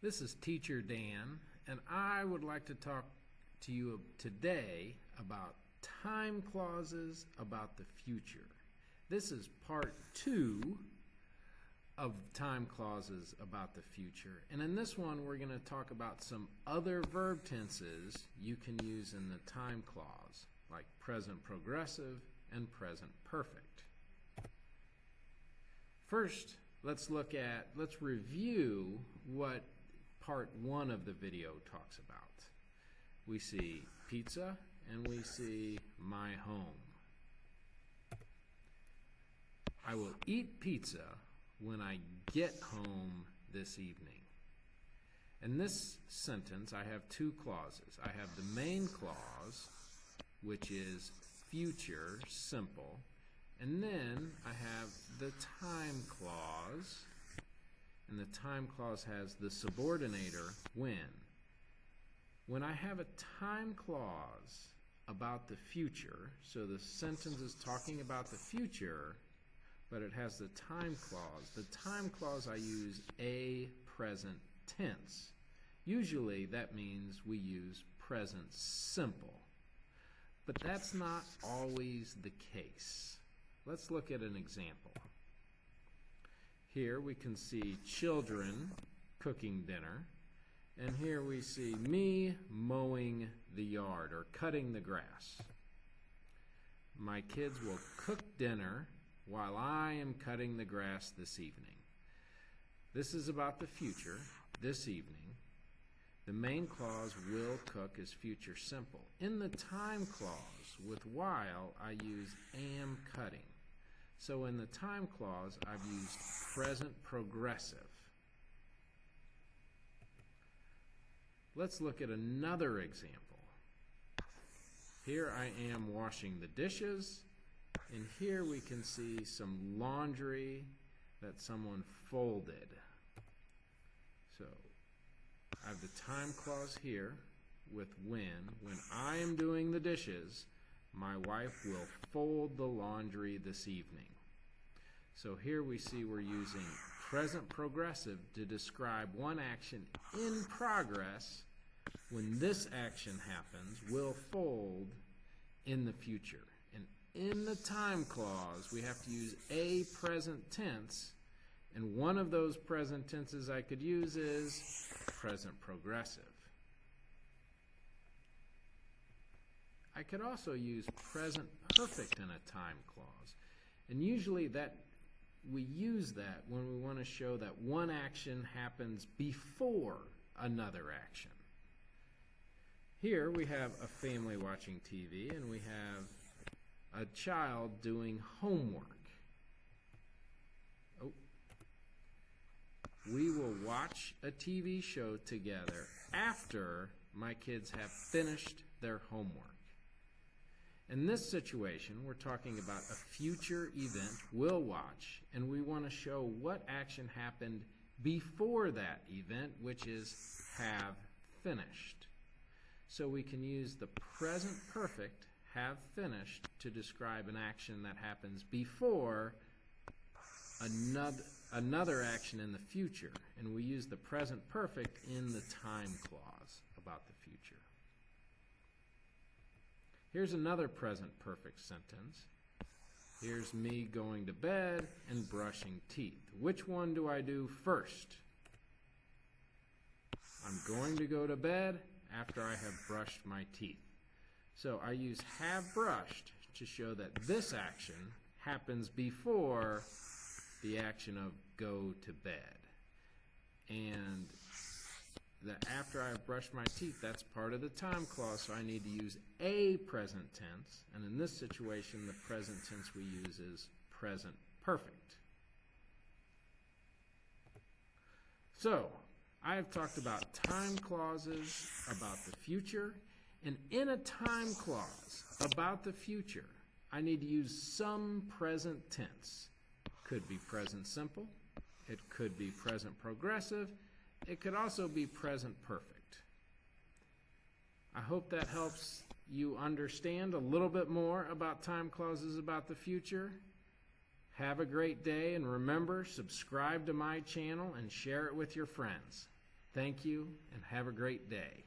This is Teacher Dan, and I would like to talk to you today about time clauses about the future. This is part 2 of time clauses about the future, and in this one we're going to talk about some other verb tenses you can use in the time clause, like present progressive and present perfect. First, let's review what part 1 of the video talks about. We see pizza and we see my home. I will eat pizza when I get home this evening. In this sentence, I have 2 clauses. I have the main clause, which is future simple, and then I have the time clause. And the time clause has the subordinator when. When I have a time clause about the future, so the sentence is talking about the future, but it has the time clause I use a present tense. Usually that means we use present simple. But that's not always the case. Let's look at an example. Here we can see children cooking dinner, and here we see me mowing the yard or cutting the grass. My kids will cook dinner while I am cutting the grass this evening. This is about the future, this evening. The main clause will cook is future simple. In the time clause with while, I use am cutting. So in the time clause, I've used present progressive. Let's look at another example. Here I am washing the dishes, and here we can see some laundry that someone folded. So I have the time clause here with when. When I am doing the dishes, my wife will fold the laundry this evening. So here we see we're using present progressive to describe one action in progress. When this action happens, will fold in the future. And in the time clause, we have to use a present tense, and one of those present tenses I could use is present progressive. I could also use present perfect in a time clause, and usually we use that when we want to show that one action happens before another action. Here we have a family watching TV, and we have a child doing homework. We will watch a TV show together after my kids have finished their homework. In this situation, we're talking about a future event we'll watch, and we want to show what action happened before that event, which is have finished. So we can use the present perfect, have finished, to describe an action that happens before another action in the future. And we use the present perfect in the time clause about the future. Here's another present perfect sentence. Here's me going to bed and brushing teeth. Which one do I do first? I'm going to go to bed after I have brushed my teeth. So I use have brushed to show that this action happens before the action of go to bed. And after I've brushed my teeth, that's part of the time clause, so I need to use a present tense. And in this situation, the present tense we use is present perfect. So, I have talked about time clauses about the future, and in a time clause about the future, I need to use some present tense. Could be present simple, it could be present progressive, it could also be present perfect. I hope that helps you understand a little bit more about time clauses about the future. Have a great day, and remember, subscribe to my channel and share it with your friends. Thank you, and have a great day.